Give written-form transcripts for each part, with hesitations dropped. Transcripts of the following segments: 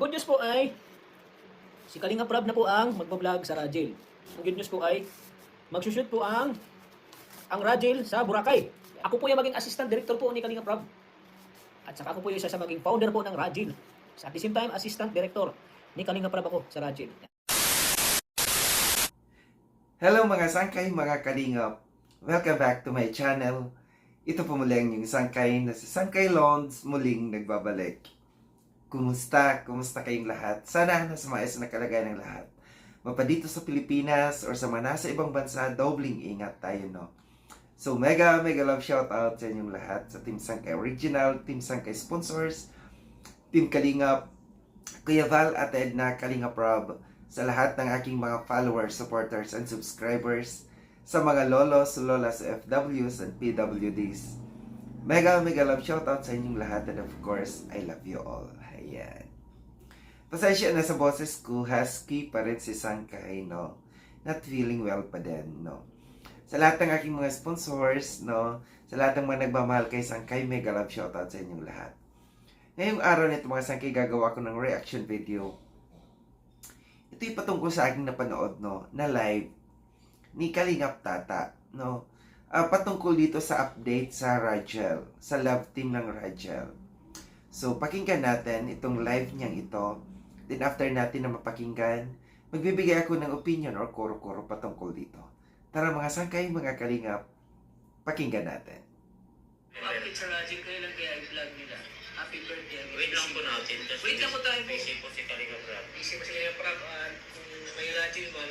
good news po ay si Kalinga Prab na po ang magbablog sa Rajil. Ang good news po ay magsushoot po ang Rajil sa Boracay. Ako po yung maging assistant director po ni Kalinga Prab. At saka ako po yung isa sa maging founder po ng Rajil. At the same time, assistant director ni Kalinga Prab ako sa Rajil. Hello mga sangkay, mga kalingap. Welcome back to my channel. Ito po muli ang yung sangkay na si Sangkay Lons muling nagbabalik. Kumusta? Kumusta kayong lahat? Sana nasa maayos na kalagayan ng lahat. Mapa dito sa Pilipinas or sa mga nasa ibang bansa, dobling ingat tayo, no? So mega love shout out sa inyong lahat, sa Team Sangkay Original, Team Sangkay Sponsors, Team Kalingap, Kuya Val at Edna, Kalinga Prab, sa lahat ng aking mga followers, supporters, and subscribers, sa mga lolos, lolas, FWs, and PWDs. Mega love shoutout sa inyong lahat, and of course, I love you all. Ayan. Pasensya na sa boses ko, husky pa rin si Sangkay, no? Not feeling well pa din, no? Sa lahat ng aking mga sponsors, no? Sa lahat ng mga nagmamahal kay Sangkay, mega love shoutout sa inyong lahat. Ngayong araw nito mga Sangkay, gagawa ko ng reaction video. Ito yung patungkol sa aking napanood, no? Na live ni Kalingap Tata, no? Patungkol dito sa update sa Rajil, sa love team ng Rajil. So, pakinggan natin itong live niyang ito. Then after natin na mapakinggan, magbibigay ako ng opinion or koro-koro patungkol dito. Tara mga Sangkay, mga Kalingap, pakinggan natin. Update sa Rajil, kayo lang kaya i-vlog nila. Happy birthday. Wait lang po natin. Kasi Wait lang po tayo. busy po si Kalinga Prab. Isip si Kalinga Prab, kung may Rajil man,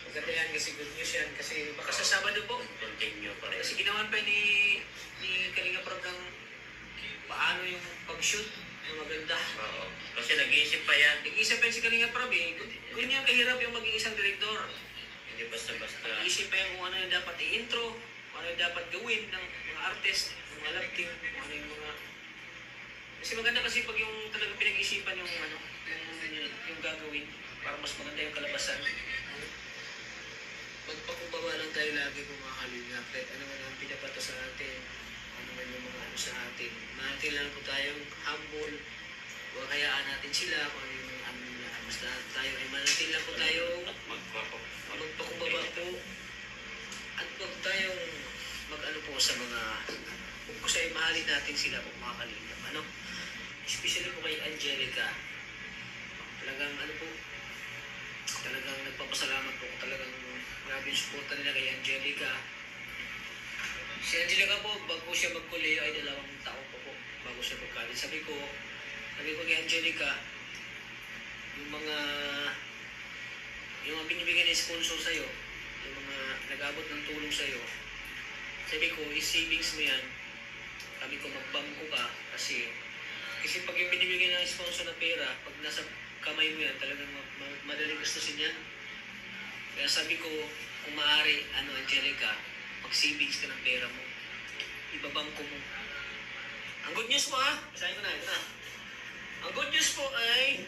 maganda yan kasi good news yan. Kasi baka sa Sabado po, Continue pa rin. kasi ginawan pa ni Kalinga Prab ng paano yung pag-shoot na maganda. Oo. Kasi nag-iisip pa yan. Nag-iisip pa yun si Kalinga Prab eh. Ganyan kahirap yung maging isang direktor. Hindi basta-basta. Nag-iisip pa yan kung ano yung dapat i-intro, kung ano yung dapat gawin ng mga artist, mga love team, kung ano yung mga... Kasi maganda kasi pag yung talagang pinag-isipan yung ano, yung gagawin para mas maganda yung kalabasan. Magpakumbaba lang tayo lagi kung mga kalingap. Kahit ano man ang pinapato sa atin, ano man yung mga ano sa atin. Manatili lang po tayong humble. Huwag hayaan natin sila kung ano yung mga ano nila. Basta tayo ay manatili lang po tayong magpakumbaba po. At huwag tayong mag-ano po sa mga... Kasi mahalin natin sila po mga kalingap. Ano? Especially po kay Angelica. Talagang ano po, talagang nagpapasalamat po. Talagang grabe yung suporta nila kay Angelica. Si Angelica po, bago siya magkuleyo ay 2 taon po bago siya magkalit. Sabi ko kay Angelica, yung mga binibigyan ng sponsor sa'yo, yung mga nag-abot ng tulong sa'yo, sabi ko, i-savings mo yan. Sabi ko, magbangko ka kasi pag yung binibigyan ng sponsor na pera, pag nasa kamay mo yan, talagang madaling gustusin yan. Kaya sabi ko, kung maaari, Angelica, mag-savings ka ng pera mo. Ibabangko mo. Ang good news po basahin ko na, ito na. Ang good news po ay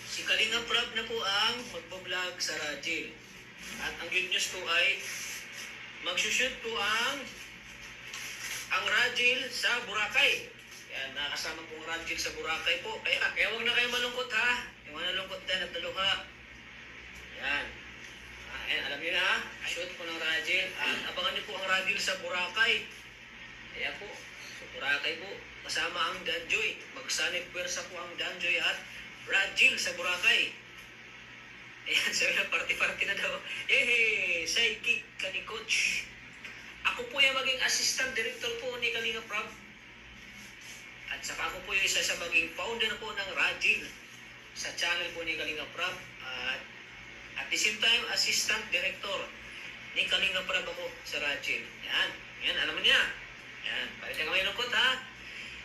si Kalinga Prab na po ang magbablog sa Rajil. At ang good news po ay magsushoot po ang Rajil sa Boracay. Yan, nakasama pong Rajil sa Boracay po. Kaya huwag na kayo malungkot ha. Yung mga nalungkot na nagdaluha. Yan. Ayan, alam niyo na shoot po ng Rajil. Abangan niyo po ang Rajil sa Boracay. Kaya po, sa Boracay po, kasama ang Danjoy. Magsanib pwersa po ang Danjoy at Rajil sa Boracay. Ayan, sabi na party-party na daw. Yehey! Sidekick ka ni Coach. Ako po yung maging assistant director po ni Kalinga Prab. At saka ako po yung isa sa maging founder po ng Rajil sa channel po ni Kalinga Prab. At the same time, assistant director ni Kalinga Prab ako sa Rajil. Yan, alam mo niya. Yan, para hindi kayo malungkot ha.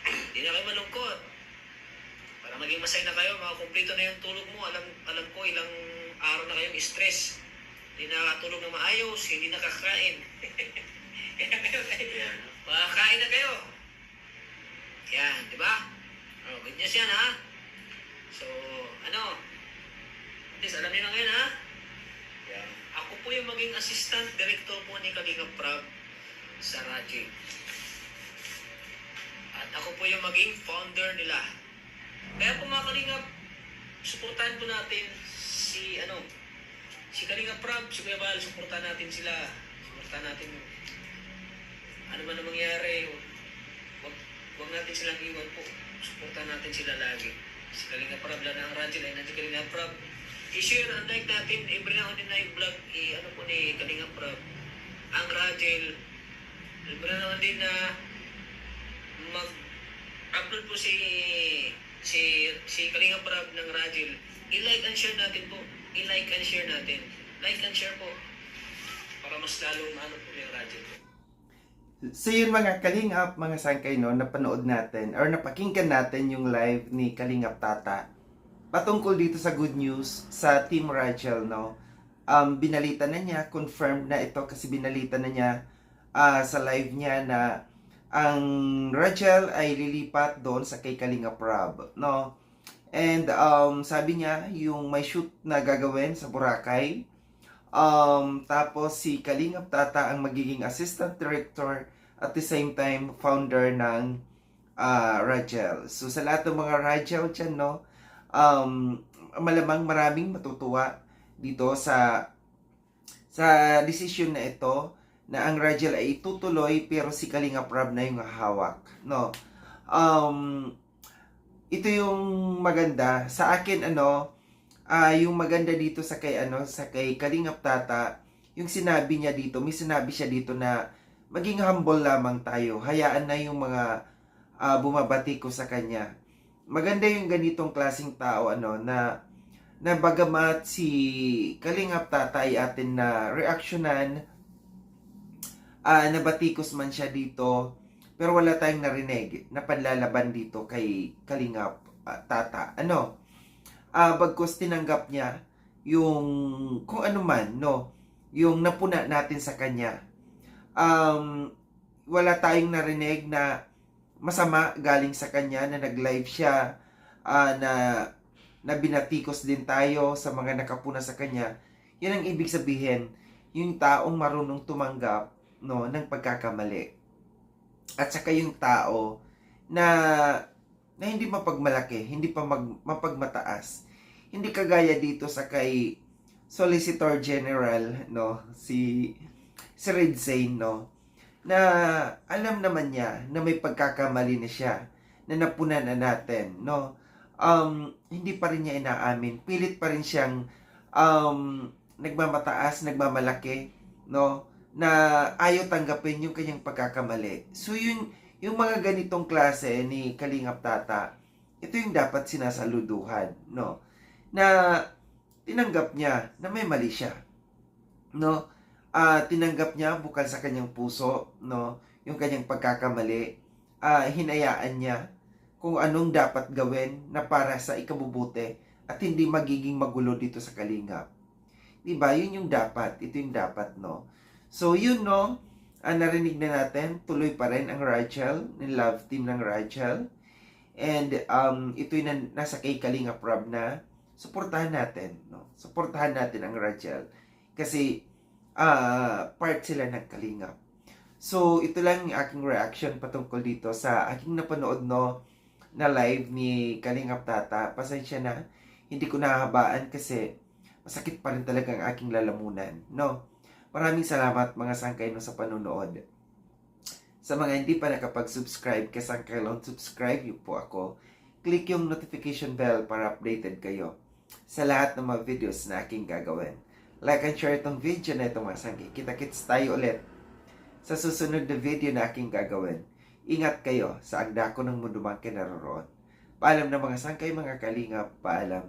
Hindi na kayo malungkot. Para maging masaya na kayo, makakumplito na yung tulog mo. Alam ko ilang araw na kayong stress. Hindi nakatulog na maayos, hindi nakakain. Kaya kayo, makakain na kayo. Yan, di ba? Good news yan ha. So, at least alam niyo na ngayon ha. Yan. Ako po yung maging assistant director po ni Kalinga Prab sa Rajil. At ako po yung maging founder nila. Kaya po mga kalingap, suportahan po natin si Kalingap Prab, si Kuya Bal, suportahan natin sila. Suportahan natin ano man ang mangyari, wag natin silang iwan po. Suportahan natin sila lagi. Si Kalingap Prab lang ang radyo, ay nandiyan Kalingap Prab. I-share and like natin, every now and then na yung vlog, ano po ni Kalingap Prab. Ang Rajel, every now and then na mag-upload po si Kalingap Prab ng Rajel. I-like and share natin po. I-like and share natin. Like and share po. Para mas lalong po yung Rajel po. So yun mga Kalingap, mga sangkay no, napanood natin or napakinggan natin yung live ni Kalingap Tata patungkol dito sa good news sa Team Rachel no. Binalita na niya, confirmed na ito kasi binalita na niya sa live niya na ang Rachel ay lilipat doon sa kay Kalingap Rob no. And sabi niya yung may shoot na gagawin sa Boracay. Tapos si Kalingap Tata ang magiging assistant director at the same time founder ng Rachel. So sa lahat ng mga Rachel dyan, no, malamang maraming matutuwa dito sa decision na ito na ang Rachel ay itutuloy pero si Kalingap Rob na yung hawak, no. Ito yung maganda sa akin yung maganda dito sa kay Kalingap Tata, yung sinabi niya dito, may sinabi siya dito na maging humble lamang tayo. Hayaan na yung mga bumabati ko sa kanya. Maganda yung ganitong klaseng tao na bagamat si Kalingap Tata ay atin na reaksyonan, nabatikos man siya dito, pero wala tayong narinig na panlalaban dito kay Kalingap Tata. Bagkus tinanggap niya yung kung ano man, no, yung napuna natin sa kanya. Wala tayong narinig na masama galing sa kanya na nag-live siya, na binatikos din tayo sa mga nakapuna sa kanya. Yan ang ibig sabihin, yung taong marunong tumanggap, no, ng pagkakamali. At saka yung tao na hindi mapagmalaki, hindi pa mapagmataas. Hindi kagaya dito sa kay Solicitor General, no, si Red Zane, no, na alam naman niya na may pagkakamali na siya, na napunan na natin, no. Hindi pa rin niya inaamin. Pilit pa rin siyang nagmamataas, nagmamalaki, no, na ayaw tanggapin yung kanyang pagkakamali. So yung mga ganitong klase ni Kalingap Tata, ito yung dapat sinasaluduhan, no, na tinanggap niya na may mali siya, no. Tinanggap niya bukal sa kanyang puso, no, yung kanyang pagkakamali. Hinayaan niya kung anong dapat gawin na para sa ikabubuti at hindi magiging magulo dito sa Kalingap. Diba? Yun yung dapat. Ito yung dapat, no. So, yun, no, narinig na natin, tuloy pa rin ang Rachel, ng love team ng Rachel. And ito yung nasa kay Kalingap Rob na suportahan natin, no. Suportahan natin ang Rachel. Kasi part sila ng Kalingap. So, ito lang yung aking reaction patungkol dito sa aking napanood, no, na live ni Kalingap Tata. Pasensya na, hindi ko nahahabaan kasi masakit pa rin talaga ang aking lalamunan, no. Maraming salamat mga sangkay no sa panonood. Sa mga hindi pa nakapag-subscribe kay Sangkay Lon, subscribe niyo po ako. Click yung notification bell para updated kayo sa lahat ng mga videos na aking gagawin. Like and share itong video na ito mga sangkay. Kita-kits tayo ulit sa susunod na video na aking gagawin. Ingat kayo sa agda ko ng mundo man kinaroroon. Paalam na mga sangkay, mga kalingap. Paalam.